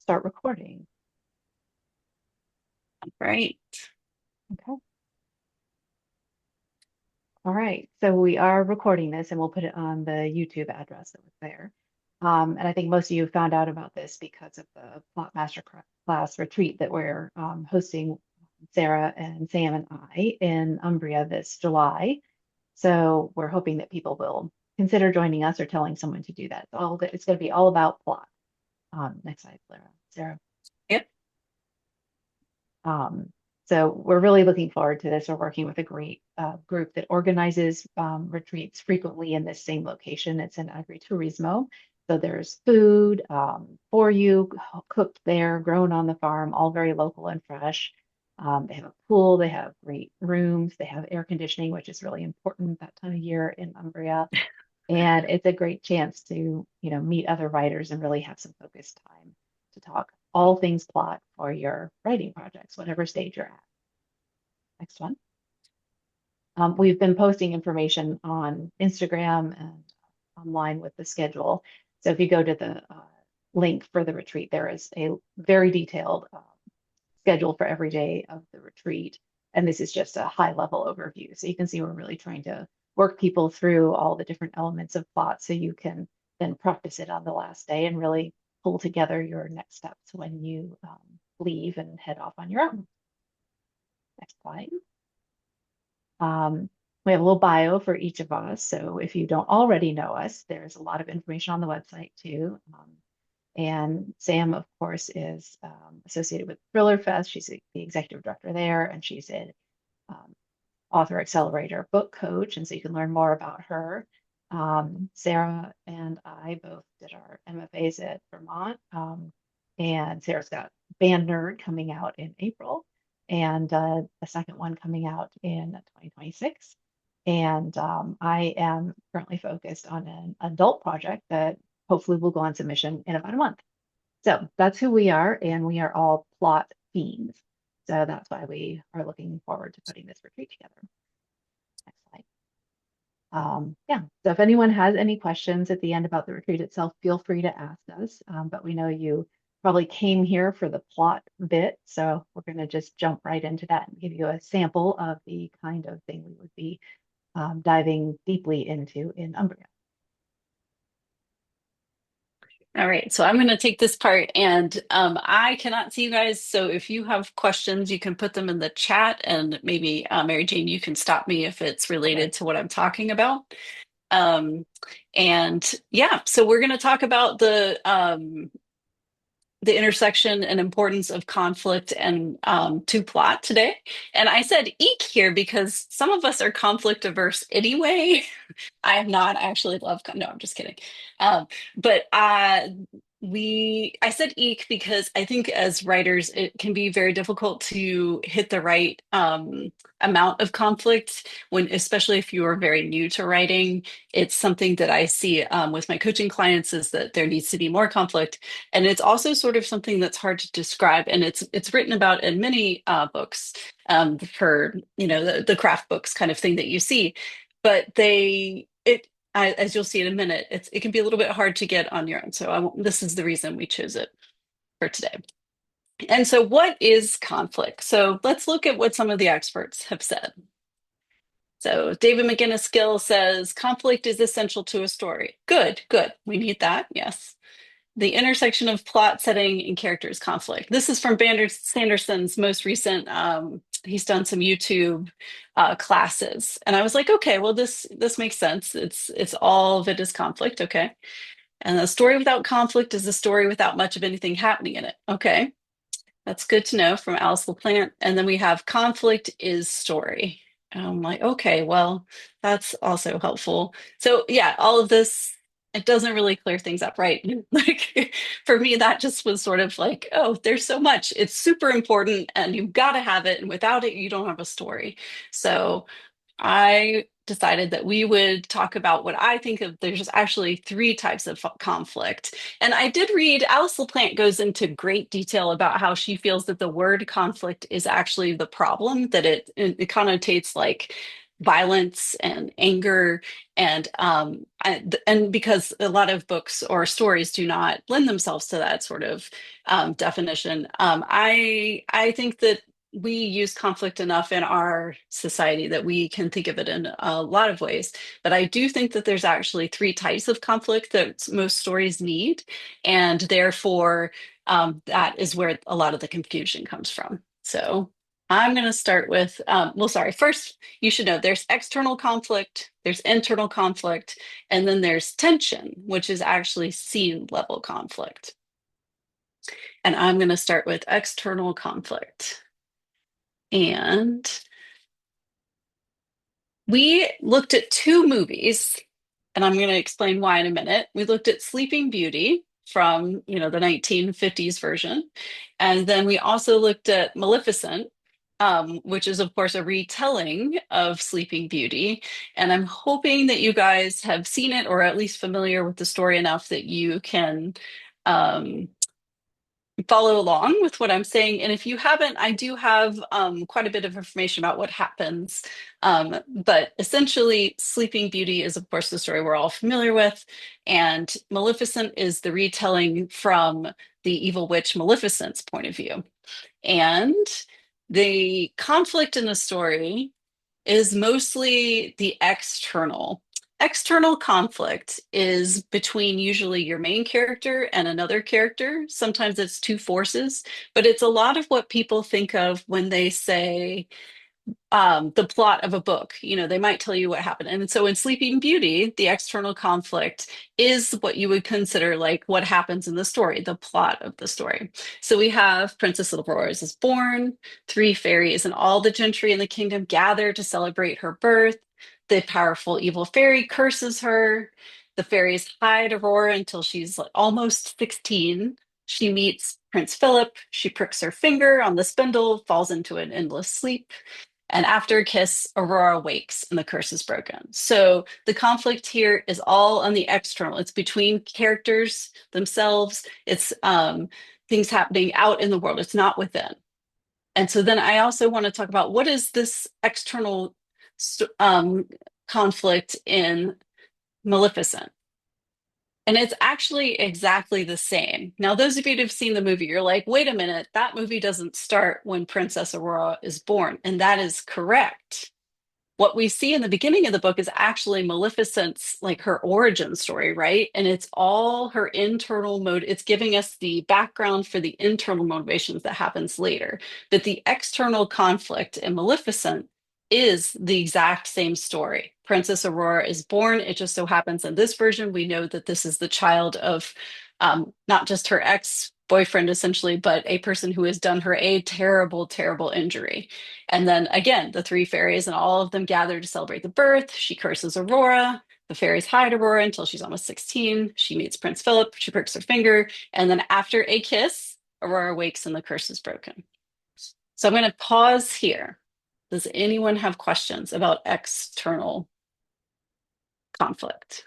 start recording. Right. Okay. All right. So we are recording this and we'll put it on the YouTube address that was there. And I think most of you found out about this because of the Plot Masterclass retreat that we're hosting, Sarah and Sam and I, in Umbria this July. So we're hoping that people will consider joining us or telling someone to do that. It's going to be all about plot. Next slide, Sarah. Yep. Um, so we're really looking forward to this. We're working with a great group that organizes retreats frequently in this same location. It's in Agriturismo. So there's food for you, cooked there, grown on the farm, all very local and fresh. They have a pool, they have great rooms, they have air conditioning, which is really important that time of year in Umbria. And it's a great chance to, meet other writers and really have some focused time to talk all things plot for your writing projects, whatever stage you're at. Next one. We've been posting information on Instagram and online with the schedule. So if you go to the link for the retreat, there is a very detailed schedule for every day of the retreat. And this is just a high level overview. So you can see we're really trying to work people through all the different elements of plot so you can then practice it on the last day and really pull together your next steps when you leave and head off on your own. Next slide. We have a little bio for each of us. So if you don't already know us, there's a lot of information on the website too. And Sam, of course, is associated with Thriller Fest. She's the executive director there, and she's an um, author accelerator book coach. And so you can learn more about her. Sarah and I both did our MFAs at Vermont. And Sarah's got Band Nerd coming out in April, and a second one coming out in 2026. And I am currently focused on an adult project that hopefully will go on submission in about a month. So that's who we are, and we are all plot fiends. So that's why we are looking forward to putting this retreat together. Next slide. Yeah, so if anyone has any questions at the end about the retreat itself, feel free to ask us. But we know you probably came here for the plot bit, so we're going to just jump right into that and give you a sample of the kind of thing we would be diving deeply into in Umbria. All right, so I'm going to take this part, and I cannot see you guys. So if you have questions, you can put them in the chat, and maybe Mary Jane, you can stop me if it's Okay. related to what I'm talking about. Um, and yeah, so we're going to talk about the intersection and importance of conflict and to plot today. And I said eek here because some of us are conflict averse anyway. I am not. I actually love. No, I'm just kidding. Um, but I said eek because I think as writers, it can be very difficult to hit the right amount of conflict when, especially if you are very new to writing. It's something that I see with my coaching clients is that there needs to be more conflict, and it's also sort of something that's hard to describe. And it's written about in many books for the craft books kind of thing that you see, but as you'll see in a minute, it can be a little bit hard to get on your own. So this is the reason we chose it for today. And so, what is conflict? So let's look at what some of the experts have said. So David McGinnis Gill says conflict is essential to a story. Good, good. We need that. Yes. The intersection of plot, setting, and characters conflict. This is from Sanderson's most recent. He's done some YouTube classes, and I was like, okay, well, this makes sense. It's all of it is conflict, okay. And a story without conflict is a story without much of anything happening in it. Okay, that's good to know from Alice LaPlante. And then we have conflict is story. And I'm like, okay, well, that's also helpful. So yeah, all of this, it doesn't really clear things up, right? Like for me, that just was sort of like, oh, there's so much. It's super important and you've got to have it. And without it, you don't have a story. So I decided that we would talk about what I think of. There's actually three types of conflict. And I did read Alice LaPlante goes into great detail about how she feels that the word conflict is actually the problem, that it connotates like violence and anger, and because a lot of books or stories do not lend themselves to that sort of definition. I think that we use conflict enough in our society that we can think of it in a lot of ways. But I do think that there's actually three types of conflict that most stories need, and therefore that is where a lot of the confusion comes from. So I'm going to start with, well, sorry, first, you should know there's external conflict, there's internal conflict, and then there's tension, which is actually scene level conflict. And I'm going to start with external conflict. And we looked at two movies, and I'm going to explain why in a minute. We looked at Sleeping Beauty from, the 1950s version, and then we also looked at Maleficent, which is of course a retelling of Sleeping Beauty. And I'm hoping that you guys have seen it or at least familiar with the story enough that you can um, follow along with what I'm saying. And if you haven't, I do have quite a bit of information about what happens. But essentially, Sleeping Beauty is, of course, the story we're all familiar with. And Maleficent is the retelling from the evil witch Maleficent's point of view. And the conflict in the story is mostly the external. External conflict is between usually your main character and another character. Sometimes it's two forces, but it's a lot of what people think of when they say the plot of a book. They might tell you what happened. And so in Sleeping Beauty, the external conflict is what you would consider like what happens in the story, the plot of the story. So we have Princess Aurora is born, three fairies, and all the gentry in the kingdom gather to celebrate her birth. The powerful evil fairy curses her. The fairies hide Aurora until she's like almost 16. She meets Prince Philip. She pricks her finger on the spindle, falls into an endless sleep. And after a kiss, Aurora wakes and the curse is broken. So the conflict here is all on the external. It's between characters themselves. It's things happening out in the world. It's not within. And so then I also want to talk about what is this external conflict in Maleficent. And it's actually exactly the same. Now, those of you who've seen the movie, you're like, wait a minute, that movie doesn't start when Princess Aurora is born. And that is correct. What we see in the beginning of the book is actually Maleficent's, like her origin story, right? And it's all her internal mode. It's giving us the background for the internal motivations that happens later. But the external conflict in Maleficent is the exact same story. Princess Aurora is born. It just so happens in this version, we know that this is the child of not just her ex-boyfriend, essentially, but a person who has done her a terrible, terrible injury. And then again, the three fairies and all of them gather to celebrate the birth. She curses Aurora. The fairies hide Aurora until she's almost 16. She meets Prince Philip. She pricks her finger. And then after a kiss, Aurora wakes and the curse is broken. So I'm going to pause here. Does anyone have questions about external conflict?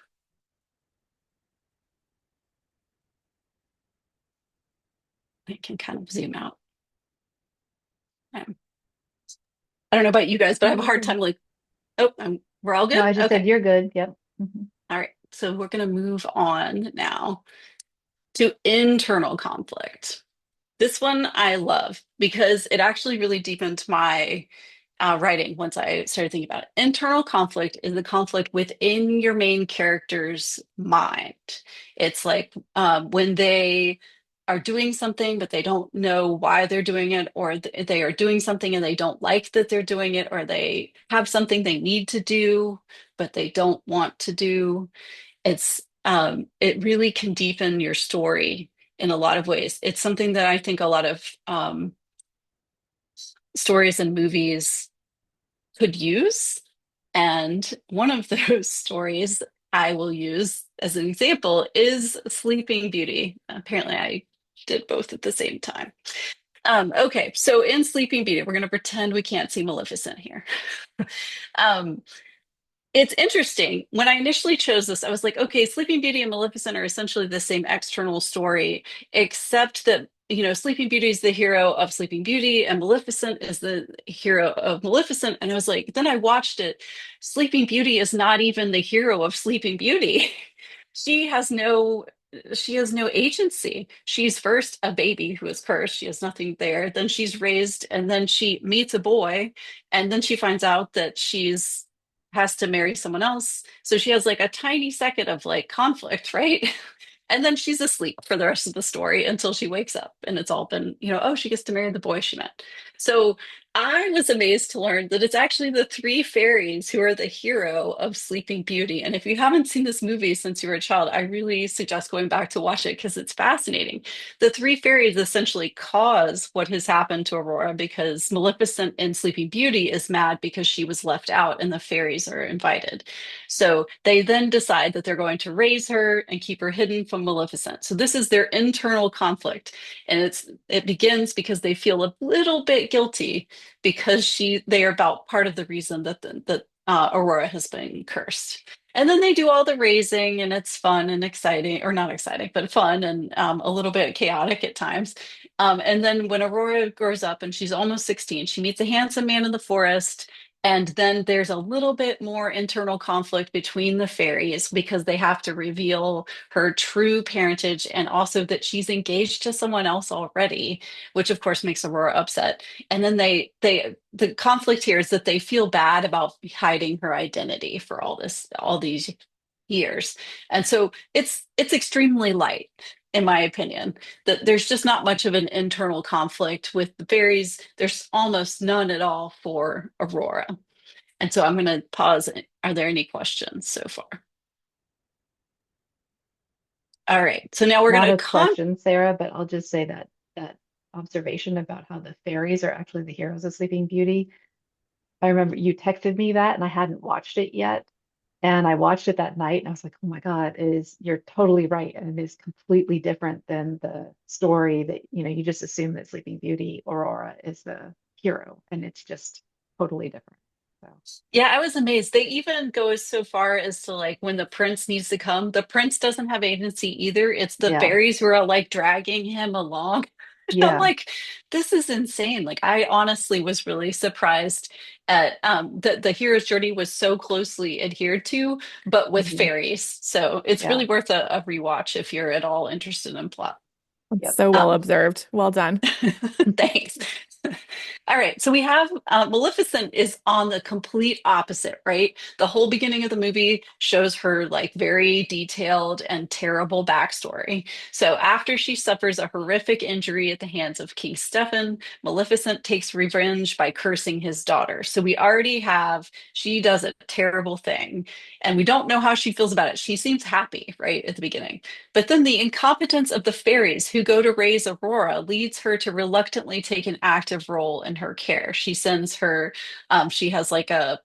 I can kind of zoom out. I don't know about you guys, but I have a hard time like, oh, we're all No, good? I just said Okay. you're good. Yep. Mhm. All right. So we're going to move on now to internal conflict. This one I love because it actually really deepened my writing once I started thinking about it. Internal conflict is the conflict within your main character's mind. It's like when they are doing something, but they don't know why they're doing it, or they are doing something and they don't like that they're doing it, or they have something they need to do, but they don't want to do. It really can deepen your story in a lot of ways. It's something that I think a lot of stories and movies could use. And one of those stories I will use as an example is Sleeping Beauty. Apparently, I did both at the same time. Okay, so in Sleeping Beauty, we're going to pretend we can't see Maleficent here. um, it's interesting. When I initially chose this, I was like, okay, Sleeping Beauty and Maleficent are essentially the same external story, except that Sleeping Beauty is the hero of Sleeping Beauty, and Maleficent is the hero of Maleficent. And I was like, then I watched it. Sleeping Beauty is not even the hero of Sleeping Beauty. She has no she has no agency. She's first a baby who is cursed. She has nothing there. Then she's raised, and then she meets a boy, and then she finds out that she's has to marry someone else. So she has like a tiny second of like conflict, right? And then she's asleep for the rest of the story until she wakes up and it's all been, oh, she gets to marry the boy she met. So I was amazed to learn that it's actually the three fairies who are the hero of Sleeping Beauty. And if you haven't seen this movie since you were a child, I really suggest going back to watch it because it's fascinating. The three fairies essentially cause what has happened to Aurora because Maleficent in Sleeping Beauty is mad because she was left out and the fairies are invited. So they then decide that they're going to raise her and keep her hidden from Maleficent. So this is their internal conflict. And it begins because they feel a little bit guilty because they are about part of the reason that Aurora has been cursed. And then they do all the raising, and it's fun and exciting, or not exciting, but fun and a little bit chaotic at times. And then when Aurora grows up and she's almost 16, she meets a handsome man in the forest. And then there's a little bit more internal conflict between the fairies because they have to reveal her true parentage and also that she's engaged to someone else already, which of course makes Aurora upset. And then the conflict here is that they feel bad about hiding her identity for all these years. And so it's extremely light, in my opinion, that there's just not much of an internal conflict with the fairies. There's almost none at all for Aurora. And so I'm going to pause. Are there any questions so far? All right. So now A we're going lot to of questions, Sarah, but I'll just say that that observation about how the fairies are actually the heroes of Sleeping Beauty. I remember you texted me that and I hadn't watched it yet. And I watched it that night and I was like, oh my God, you're totally right. And it is completely different than the story that, you just assume that Sleeping Beauty, Aurora is the hero. And it's just totally different. So, Yeah, I was amazed. They even go so far as to like when the prince needs to come, the prince doesn't have agency either. It's the yeah, fairies who are like dragging him along. I'm yeah. like, this is insane. Like, I honestly was really surprised at that the hero's journey was so closely adhered to, but with Hmm. fairies. So it's Yeah, really worth a rewatch if you're at all interested in plot. It's yep. so well Um, observed. Well done. Thanks. All right, so we have Maleficent is on the complete opposite, right? The whole beginning of the movie shows her like very detailed and terrible backstory. So after she suffers a horrific injury at the hands of King Stefan, Maleficent takes revenge by cursing his daughter. So we already have she does a terrible thing, and we don't know how she feels about it. She seems happy, right, at the beginning. But then the incompetence of the fairies who go to raise Aurora leads her to reluctantly take an active role in her care. She sends her, she has like a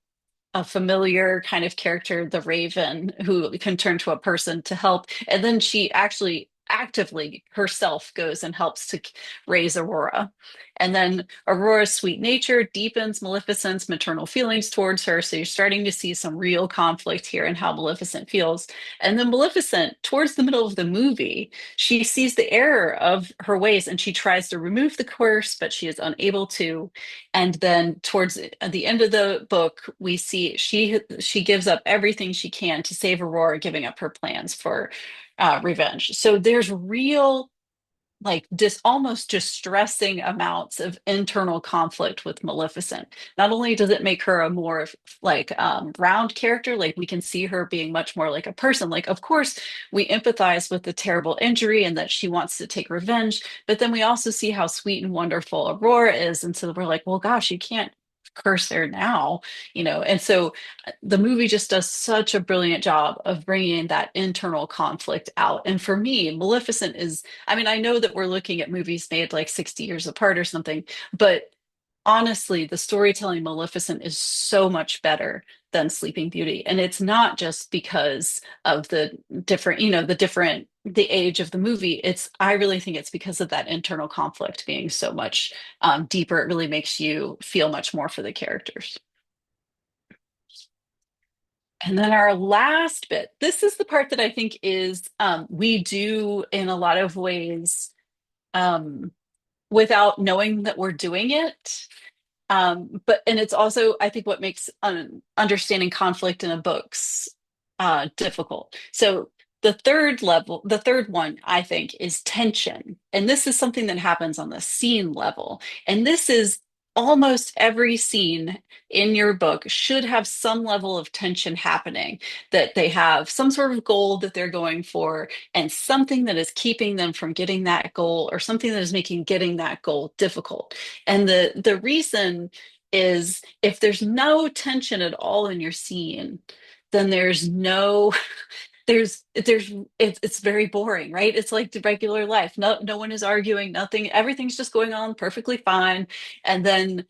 familiar kind of character, the Raven, who can turn to a person to help. And then she actually actively herself goes and helps to raise Aurora. And then Aurora's sweet nature deepens Maleficent's maternal feelings towards her. So you're starting to see some real conflict here in how Maleficent feels. And then Maleficent, towards the middle of the movie, she sees the error of her ways and she tries to remove the curse, but she is unable to. And then towards the end of the book, we see she gives up everything she can to save Aurora, giving up her plans for revenge. So there's real like almost distressing amounts of internal conflict with Maleficent. Not only does it make her a more like round character, like we can see her being much more like a person. Like, of course, we empathize with the terrible injury and that she wants to take revenge, but then we also see how sweet and wonderful Aurora is, and so we're like, well, gosh, you can't curse her now, and so the movie just does such a brilliant job of bringing that internal conflict out. And for me, Maleficent is, I mean, I know that we're looking at movies made like 60 years apart or something, but honestly, the storytelling Maleficent is so much better than Sleeping Beauty. And it's not just because of the age of the movie. I really think it's because of that internal conflict being so much deeper. It really makes you feel much more for the characters. And then our last bit, this is the part that I think is we do in a lot of ways without knowing that we're doing it. But and it's also, I think, what makes understanding conflict in a book's difficult. So the third one, I think, is tension. And this is something that happens on the scene level. And this is almost every scene in your book should have some level of tension happening, that they have some sort of goal that they're going for and something that is keeping them from getting that goal, or something that is making getting that goal difficult. And the reason is, if there's no tension at all in your scene, then it's very boring, right? It's like the regular life. No one is arguing, nothing, everything's just going on perfectly fine. And then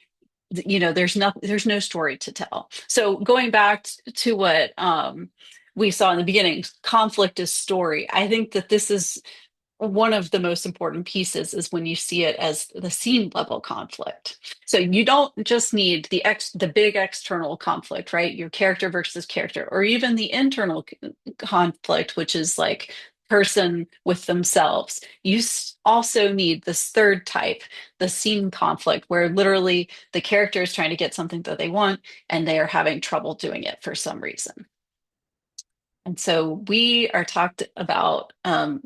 there's no story to tell. So going back to what we saw in the beginning, conflict is story. I think that this is one of the most important pieces, is when you see it as the scene level conflict. So you don't just need the big external conflict, right? Your character versus character, or even the internal conflict, which is like person with themselves. You also need this third type, the scene conflict, where literally the character is trying to get something that they want and they are having trouble doing it for some reason. And so we are talked about,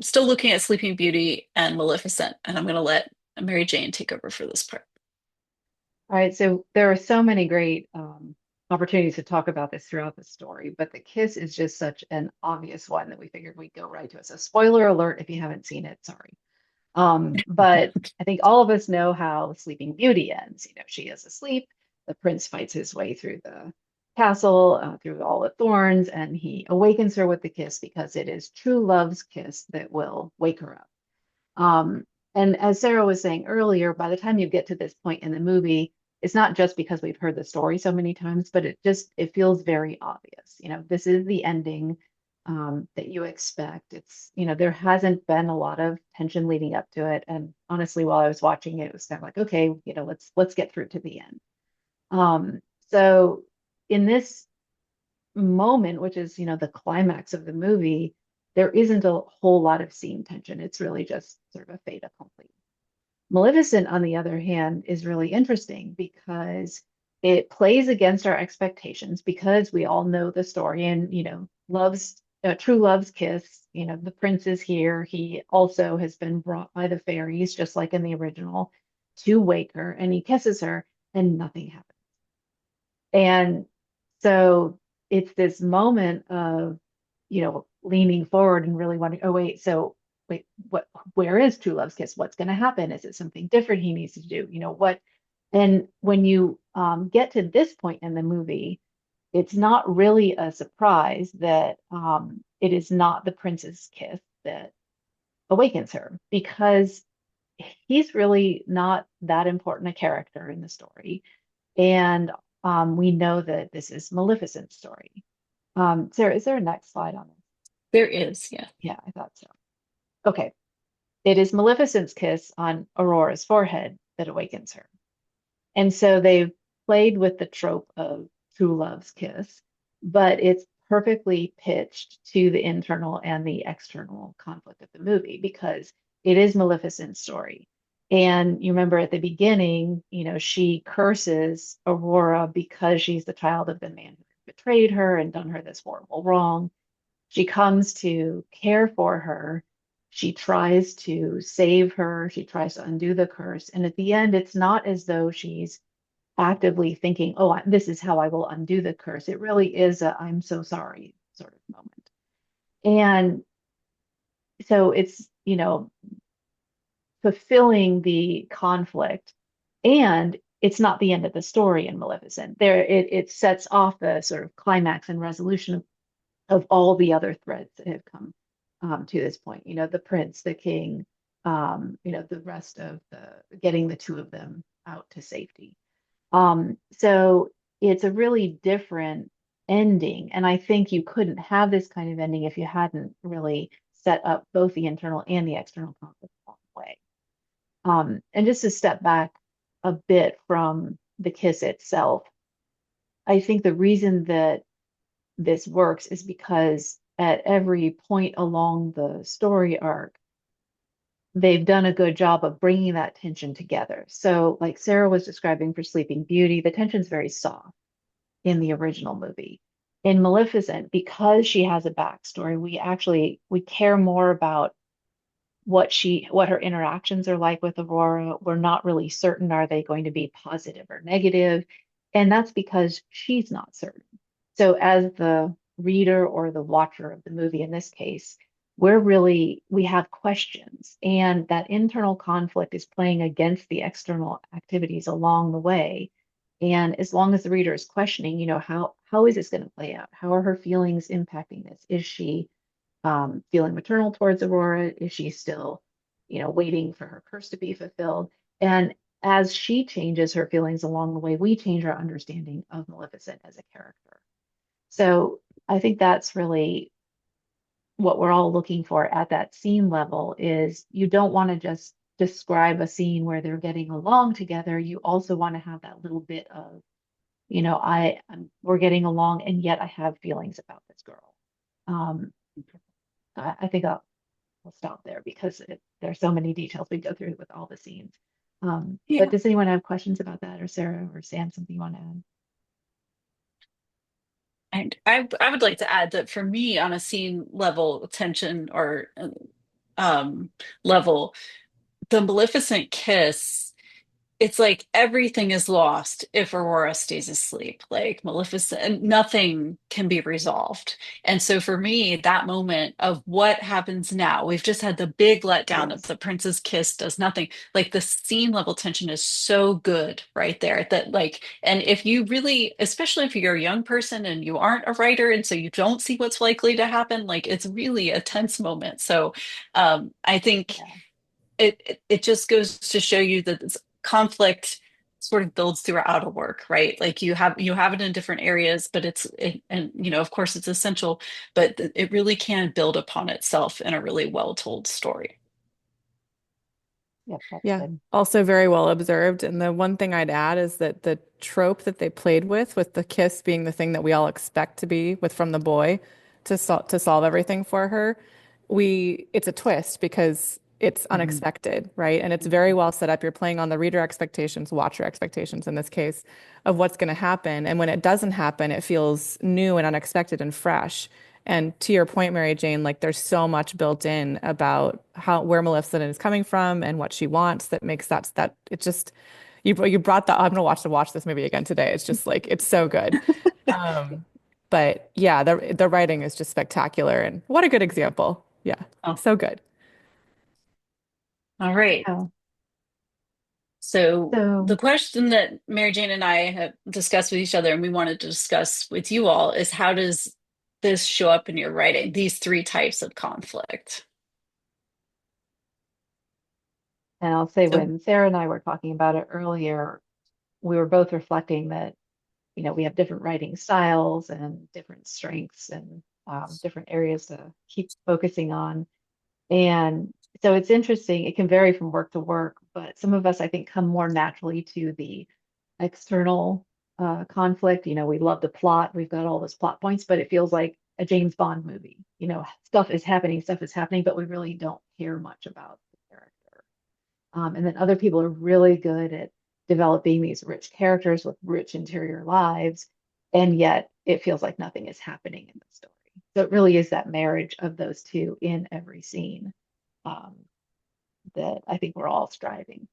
still looking at Sleeping Beauty and Maleficent, and I'm going to let Mary Jane take over for this part. All right, so there are so many great opportunities to talk about this throughout the story, but the kiss is just such an obvious one that we figured we'd go right to it. So spoiler alert if you haven't seen it, sorry. But I think all of us know how Sleeping Beauty ends. You know, she is asleep. The prince fights his way through the castle, through all the thorns, and he awakens her with the kiss because it is true love's kiss that will wake her up. Um, and as Sarah was saying earlier, by the time you get to this point in the movie, it's not just because we've heard the story so many times, but it feels very obvious. You know, this is the ending that you expect. It's, you know, there hasn't been a lot of tension leading up to it. And honestly, while I was watching it, it was kind of like, okay, you know, let's get through to the end. So in this moment, which is, you know, the climax of the movie, there isn't a whole lot of scene tension. It's really just sort of a fait accompli. Maleficent, on the other hand, is really interesting because it plays against our expectations, because we all know the story, and, you know, love's true love's kiss. You know, the prince is here. He also has been brought by the fairies, just like in the original, to wake her, and he kisses her, and nothing happens. And so it's this moment of, you know, leaning forward and really wondering, oh, wait, where is true love's kiss? What's going to happen? Is it something different he needs to do? You know, what? And when you get to this point in the movie, it's not really a surprise that it is not the prince's kiss that awakens her, because he's really not that important a character in the story. And we know that this is Maleficent's story. Sarah, is there a next slide on this? There is, yeah. Yeah, I thought so. Okay. It is Maleficent's kiss on Aurora's forehead that awakens her. And so they've played with the trope of true love's kiss, but it's perfectly pitched to the internal and the external conflict of the movie, because it is Maleficent's story. And you remember at the beginning, you know, she curses Aurora because she's the child of the man who betrayed her and done her this horrible wrong. She comes to care for her. She tries to save her. She tries to undo the curse. And at the end, it's not as though she's actively thinking, oh, this is how I will undo the curse. It really is a I'm so sorry sort of moment. And so it's, you know, fulfilling the conflict. And it's not the end of the story in Maleficent. It sets off the sort of climax and resolution of all the other threads that have come to this point. You know, the prince, the king, you know, the rest of the getting the two of them out to safety. So it's a really different ending. And I think you couldn't have this kind of ending if you hadn't really set up both the internal and the external conflict along the way. And just to step back a bit from the kiss itself, I think the reason that this works is because at every point along the story arc, they've done a good job of bringing that tension together. So, like Sarah was describing for Sleeping Beauty, the tension's very soft in the original movie. In Maleficent, because she has a backstory, we care more about what her interactions are like with Aurora. We're not really certain, are they going to be positive or negative? And that's because she's not certain. So as the reader or the watcher of the movie in this case, we have questions, and that internal conflict is playing against the external activities along the way. And as long as the reader is questioning, how is this going to play out? How are her feelings impacting this? Is she feeling maternal towards Aurora? Is she still, waiting for her curse to be fulfilled? And as she changes her feelings along the way, we change our understanding of Maleficent as a character. So I think that's really what we're all looking for at that scene level is you don't want to just describe a scene where they're getting along together. You also want to have that little bit of, we're getting along and yet I have feelings about this girl. Um, I think we'll stop there because there's so many details we go through with all the scenes. But Yeah. does anyone have questions about that, or Sarah or Sam, something you want to add? And I would like to add that for me, on a scene level tension or um, level, the Maleficent kiss, it's like everything is lost if Aurora stays asleep. Like Maleficent, and nothing can be resolved. And so for me, that moment of what happens now, we've just had the big letdown of Yes. the prince's kiss does nothing. Like the scene level tension is so good right there that like, and if you really, especially if you're a young person and you aren't a writer, and so you don't see what's likely to happen, like it's really a tense moment. So I think Yeah. it just goes to show you that this conflict sort of builds throughout a work, right? Like you have it in different areas, but and of course it's essential, but it really can build upon itself in a really well told story. Yep, that's Yeah, good. also very well observed. And the one thing I'd add is that the trope that they played with the kiss being the thing that we all expect to be with from the boy to solve everything for her, it's a twist because it's Mhm. unexpected, right? And it's very well set up. You're playing on the reader expectations, watcher expectations in this case, of what's going to happen. And when it doesn't happen, it feels new and unexpected and fresh. And to your point, Mary Jane, like there's so much built in about where Maleficent is coming from and what she wants that makes that it just you brought that. I'm gonna watch this movie again today. It's just like it's so good. Um, but yeah, the writing is just spectacular and what a good example. Yeah, Oh, so good. all right. Yeah. So the So, question that Mary Jane and I have discussed with each other and we wanted to discuss with you all is how does this show up in your writing, these three types of conflict? and I'll say So when Sarah and I were talking about it earlier, we were both reflecting that, we have different writing styles and different strengths and different areas to keep focusing on. And so it's interesting. It can vary from work to work, but some of us, I think, come more naturally to the external conflict. We love the plot. We've got all those plot points, but it feels like a James Bond movie. Stuff is happening, but we really don't care much about the character. And then other people are really good at developing these rich characters with rich interior lives, and yet it feels like nothing is happening in the story. So it really is that marriage of those two in every scene um, that I think we're all striving.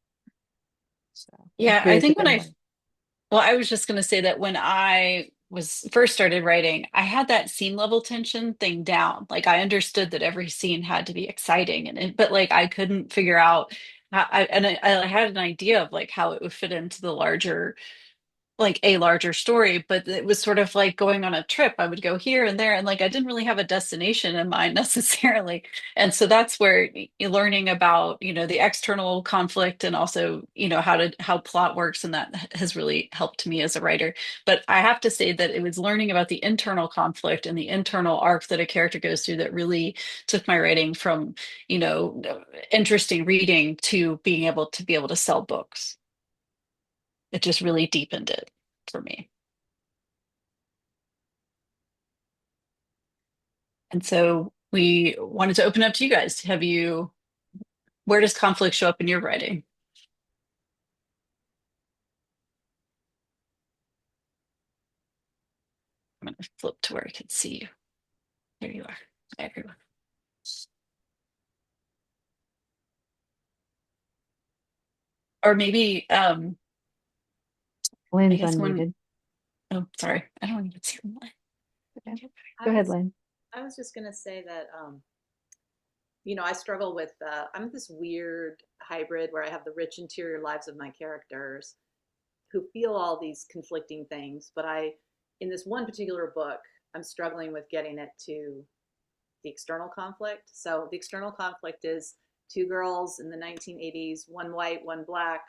So I'm yeah, I curious think if when I anyone. well, I was just going to say that when I was first started writing, I had that scene level tension thing down. Like I understood that every scene had to be exciting but like I couldn't figure out I had an idea of like how it would fit into the larger like a larger story, but it was sort of like going on a trip. I would go here and there, and like I didn't really have a destination in mind necessarily. And so that's where you're learning about, the external conflict and also, how plot works, and that has really helped me as a writer. But I have to say that it was learning about the internal conflict and the internal arc that a character goes through that really took my writing from, you know, interesting reading to being able to sell books. It just really deepened it for me. And so we wanted to open up to you guys. Where does conflict show up in your writing? I'm going to flip to where I can see you. There you are. Hi, everyone. Or maybe, I Lynn's guess one, unmuted. oh, sorry. I don't even see them. Okay. Go I ahead, was Lynn. I was just gonna say that I struggle with I'm this weird hybrid where I have the rich interior lives of my characters who feel all these conflicting things, but in this one particular book, I'm struggling with getting it to the external conflict. So the external conflict is two girls in the 1980s, one white, one black,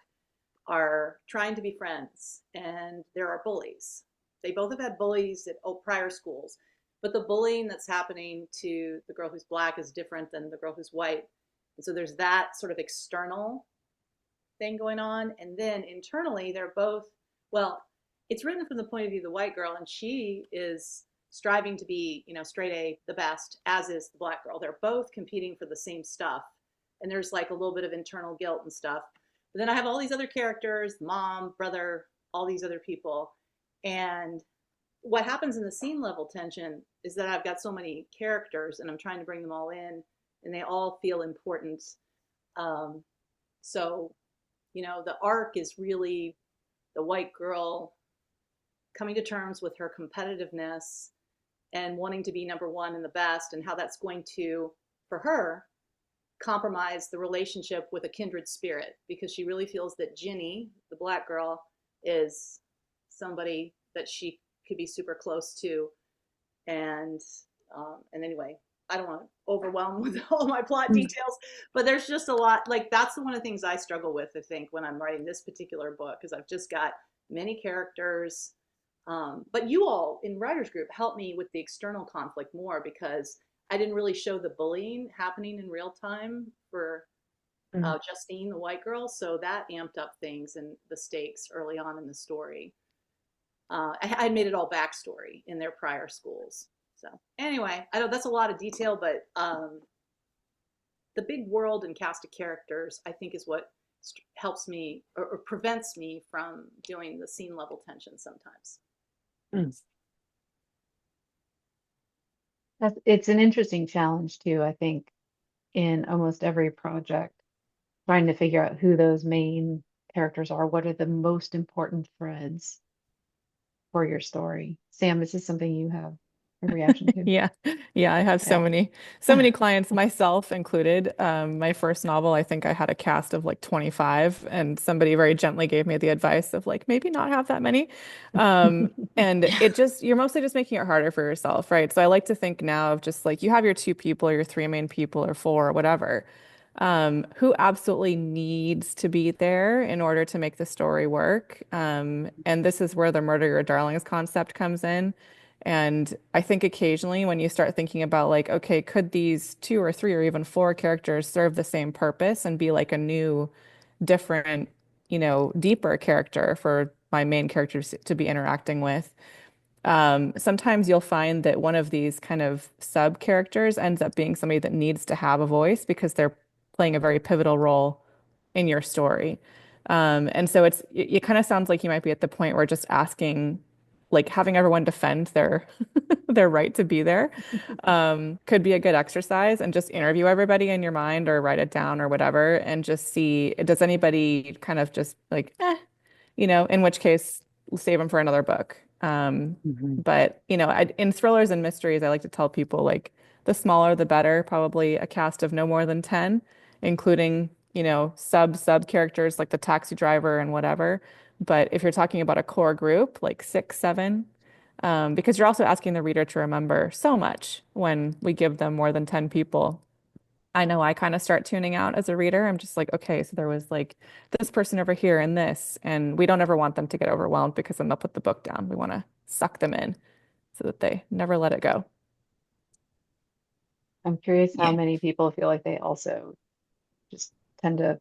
are trying to be friends, and there are bullies. They both have had bullies at prior schools, but the bullying that's happening to the girl who's black is different than the girl who's white. And so there's that sort of external thing going on. And then internally, they're both, well, it's written from the point of view of the white girl, and she is striving to be, straight A, the best, as is the black girl. They're both competing for the same stuff. And there's like a little bit of internal guilt and stuff. But then I have all these other characters, mom, brother, all these other people. And what happens in the scene level tension is that I've got so many characters and I'm trying to bring them all in and they all feel important. Um, so, the arc is really the white girl coming to terms with her competitiveness and wanting to be number one and the best, and how that's going to, for her, compromise the relationship with a kindred spirit, because she really feels that Ginny, the black girl, is somebody that she could be super close to. And anyway, I don't want to overwhelm with all my plot details, but there's just a lot. Like, that's one of the things I struggle with, I think, when I'm writing this particular book, because I've just got many characters. But you all in writers group helped me with the external conflict more, because I didn't really show the bullying happening in real time for Justine, the white girl. So that amped up things and the stakes early on in the story. I made it all backstory in their prior schools. So anyway, I know that's a lot of detail, but the big world and cast of characters, I think, is what helps me or prevents me from doing the scene level tension sometimes. It's an interesting challenge too, I think, in almost every project, trying to figure out who those main characters are. What are the most important threads for your story? Sam, is this something you have a reaction to? Yeah. Yeah, I have Yeah. so many clients, myself included. My first novel, I think I had a cast of like 25, and somebody very gently gave me the advice of like maybe not have that many. And Yeah. it just, you're mostly just making it harder for yourself, right? So I like to think now of just like you have your two people or your three main people or four or whatever, who absolutely needs to be there in order to make the story work. And this is where the murder your darlings concept comes in. And I think occasionally when you start thinking about like, okay, could these two or three or even four characters serve the same purpose and be like a new, different, deeper character for my main characters to be interacting with? Sometimes you'll find that one of these kind of sub characters ends up being somebody that needs to have a voice because they're playing a very pivotal role in your story. And so it kind of sounds like you might be at the point where just asking, like having everyone defend their their right to be there, could be a good exercise, and just interview everybody in your mind or write it down or whatever, and just see, does anybody kind of just like, in which case save them for another book. Mhm. But in thrillers and mysteries, I like to tell people like the smaller the better, probably a cast of no more than 10, including, sub characters like the taxi driver and whatever. But if you're talking about a core group, like 6, 7, because you're also asking the reader to remember so much when we give them more than 10 people. I know I kind of start tuning out as a reader. I'm just like, okay, so there was like this person over here and this, and we don't ever want them to get overwhelmed because then they'll put the book down. We want to suck them in so that they never let it go. I'm curious how Yeah. many people feel like they also just tend to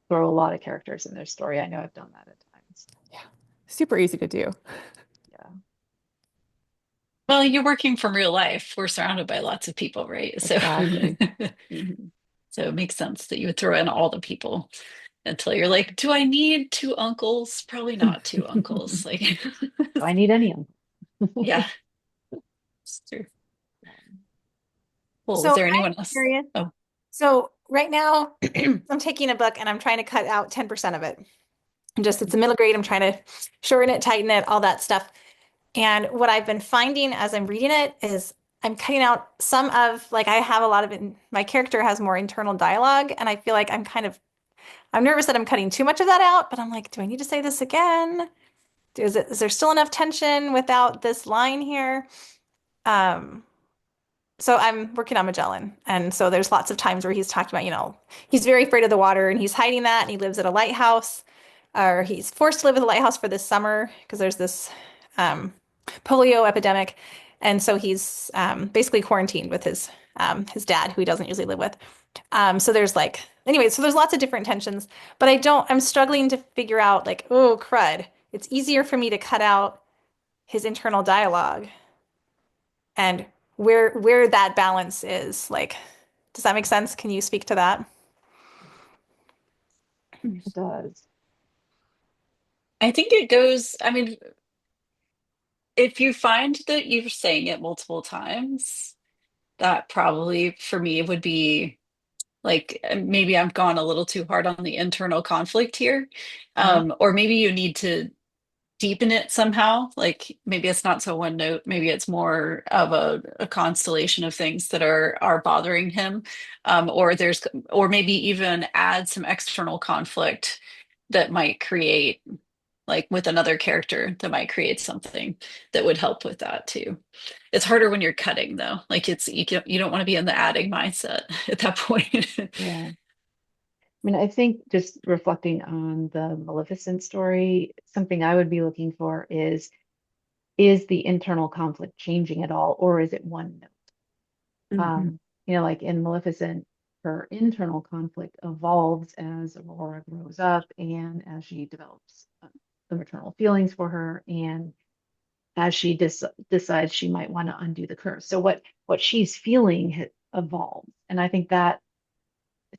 throw a lot of characters in their story. I know I've done that at times. Yeah. Super easy to do. Yeah, Well, you're working from real life. We're surrounded by lots of people, right? So exactly. Hmm. So it makes sense that you would throw in all the people until you're like, do I need two uncles? Probably not two uncles. Like, Do I need any of yeah, them? it's true. Cool. Was So there I'm anyone else? curious. Oh, So right now I'm taking a book and I'm trying to cut out 10% of it. Just it's a middle grade. I'm trying to shorten it, tighten it, all that stuff. And what I've been finding as I'm reading it is I'm cutting out some of like I have a lot of it. My character has more internal dialogue, and I feel like I'm nervous that I'm cutting too much of that out, but I'm like, do I need to say this again? Is there still enough tension without this line here? Um, so I'm working on Magellan. And so there's lots of times where he's talked about, he's very afraid of the water and he's hiding that and he lives at a lighthouse, or he's forced to live at a lighthouse for this summer because there's this polio epidemic. And so he's basically quarantined with his dad, who he doesn't usually live with. So there's anyway, so there's lots of different tensions, but I'm struggling to figure out like, oh, crud. It's easier for me to cut out his internal dialogue and where that balance is. Like, does that make sense? Can you speak to that? It does. I think it goes, I mean, if you find that you're saying it multiple times, that probably for me would be like maybe I've gone a little too hard on the internal conflict here. Or maybe you need to deepen it somehow. Like maybe it's not so one note, maybe it's more of a constellation of things that are bothering him. Or maybe even add some external conflict that might create like with another character that might create something that would help with that too. It's harder when you're cutting though. Like you don't want to be in the adding mindset at that point. Yeah. I mean, I think just reflecting on the Maleficent story, something I would be looking for is the internal conflict changing at all, or is it one note? Mhm. Like in Maleficent, her internal conflict evolves as Aurora grows up and as she develops the maternal feelings for her, and as she decides she might want to undo the curse. So what she's feeling evolves, and I think that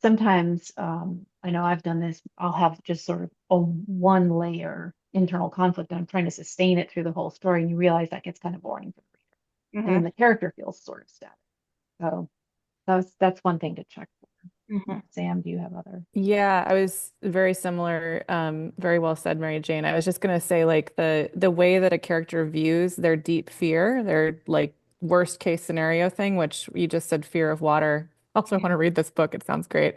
sometimes I know I've done this. I'll have just sort of a one layer internal conflict, and I'm trying to sustain it through the whole story, and you realize that gets kind of boring for the reader, and then the character feels sort of static. So that's one thing to check for. Mhm. Sam, do you have other? Yeah, I was very similar. Very well said, Mary Jane. I was just gonna say like the way that a character views their deep fear, their like worst case scenario thing, which you just said fear of water. Also want to read this book. It sounds great.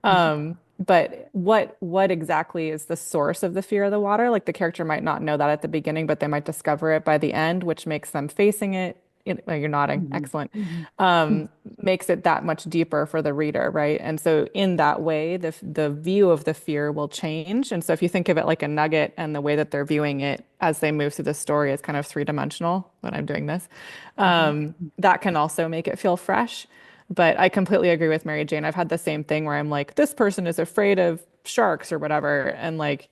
But what exactly is the source of the fear of the water? Like the character might not know that at the beginning, but they might discover it by the end, which makes them facing it. You're nodding. Mhm. Excellent. Mhm. Makes it that much deeper for the reader, right? And so in that way, the view of the fear will change. And so if you think of it like a nugget and the way that they're viewing it as they move through the story is kind of three-dimensional when I'm doing this, that can also make it feel fresh. But I completely agree with Mary Jane. I've had the same thing where I'm like, this person is afraid of sharks or whatever, and like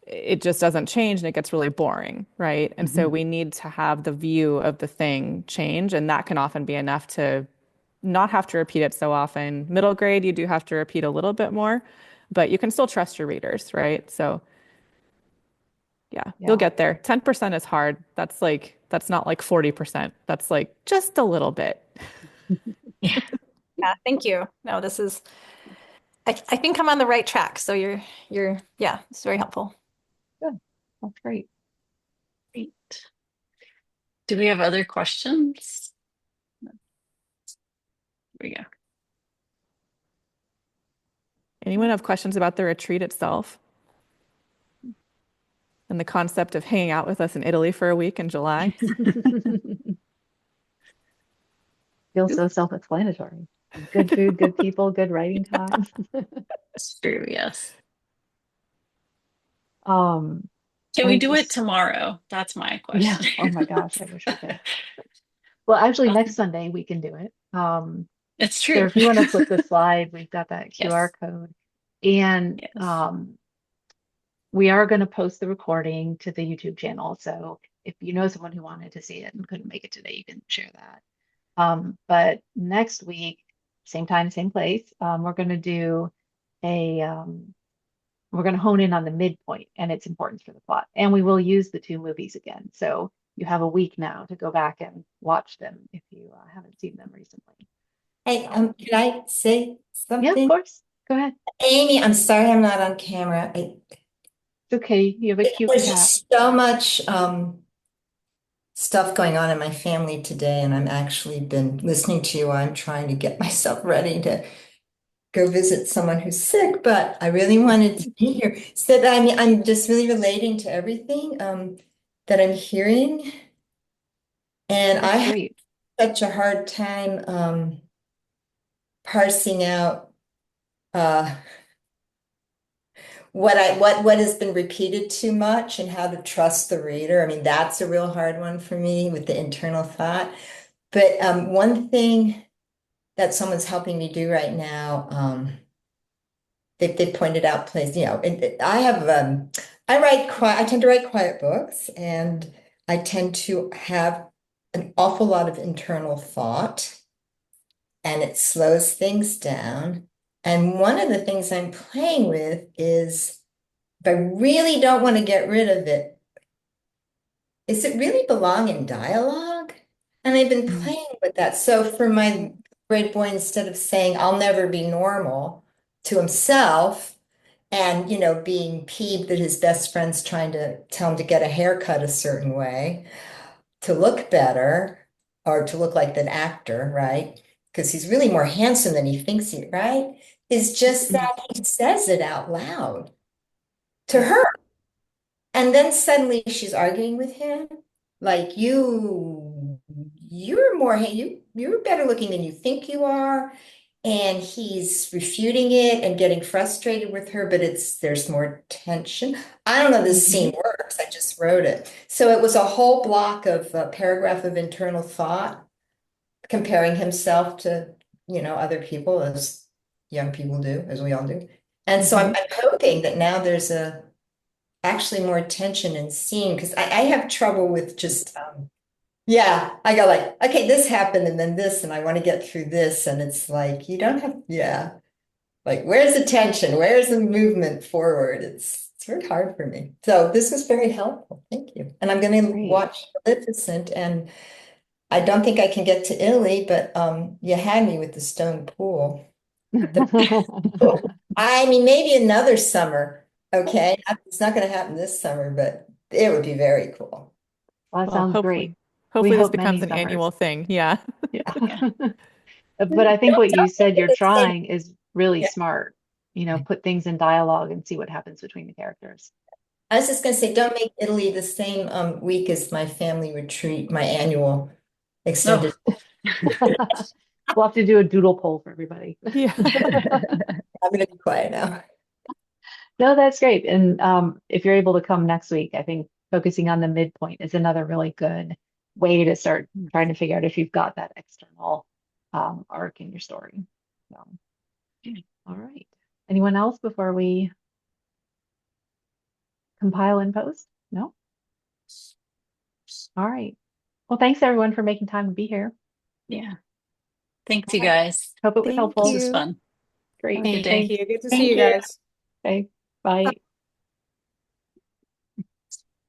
it just doesn't change and it gets really boring, right? And so Mhm. we need to have the view of the thing change, and that can often be enough to not have to repeat it so often. Middle grade, you do have to repeat a little bit more, but you can still trust your readers, right? So yeah, you'll Yeah. get there. 10% is hard. That's not like 40%. That's like just a little bit. Yeah. Yeah, thank you. No, I think I'm on the right track. So yeah, it's very helpful. Good. That's great. Great. Do we have other questions? Here we go. Anyone have questions about the retreat itself and the concept of hanging out with us in Italy for a week in July? Feels so self-explanatory. Good food, good people, good writing time. That's true, yes. Um, Can I we mean, do it tomorrow? That's my yeah. question. Oh my gosh, I wish we could. Well, actually, next Sunday we can do it. It's So true. if you want to flip the slide, we've got that QR Yes, code, and yes. we are going to post the recording to the YouTube channel. So if you know someone who wanted to see it and couldn't make it today, you can share that. But next week, same time, same place. We're going to do a we're going to hone in on the midpoint and its importance for the plot. And we will use the two movies again. So you have a week now to go back and watch them if you haven't seen them recently. Hey, can I say Yeah, of something? course. Go ahead. Amy, I'm sorry I'm not on camera. It's okay. You have a cute There's cat. just so much stuff going on in my family today, and I'm actually been listening to you. I'm trying to get myself ready to go visit someone who's sick, but I really wanted to be here. So I mean, I'm just really relating to everything that I'm hearing, and I That's have great. such a hard time parsing out what has been repeated too much and how to trust the reader. I mean, that's a real hard one for me with the internal thought. But one thing that someone's helping me do right now, they pointed out place, I have I tend to write quiet books, and I tend to have an awful lot of internal thought, and it slows things down. And one of the things I'm playing with is, if I really don't want to get rid of it, does it really belong in dialogue? And I've been playing with that. So for my great boy, instead of saying, I'll never be normal to himself, and, being peeved that his best friend's trying to tell him to get a haircut a certain way to look better or to look like an actor, right? Because he's really more handsome than he thinks he, right? Is just that he says it out loud to her. And then suddenly she's arguing with him, like you're better looking than you think you are. And he's refuting it and getting frustrated with her, but there's more tension. I don't know if this scene works. I just wrote it. So it was a whole block of a paragraph of internal thought, comparing himself to, other people, as young people do, as we all do. And so I'm hoping that now there's actually more tension in scene, because I have trouble with just I go like, okay, this happened and then this, and I want to get through this, and it's like you don't have like, where's the tension, where's the movement forward? It's very hard for me. So this was very helpful, thank you. And I'm going to watch Maleficent, and I don't think I can get to Italy, but you had me with the stone pool. I mean, maybe another summer. Okay, it's not going to happen this summer, but it would be very cool. Well, that Well, sounds great. hopefully We this hope many becomes an annual summers. thing. Yeah. Yeah. But I think Don't what you tell me said you're it's the same. trying is really Yeah. smart. Put things in dialogue and see what happens between the characters. I was just going to say, don't make Italy the same week as my family retreat, my annual extended. We'll have to do a doodle poll for everybody. Yeah. I'm going to be quiet now. No, that's great. And if you're able to come next week, I think focusing on the midpoint is another really good way to start trying to figure out if you've got that external arc in your story. So, all right. Anyone else before we compile and post? No? All right. Well, thanks everyone for making time to be here. Yeah. Thanks, All you right. guys. Hope it was Thank helpful. This was you. fun. Great. Have a good day. Thank you. Good to see Thank you you. guys. Okay. Bye.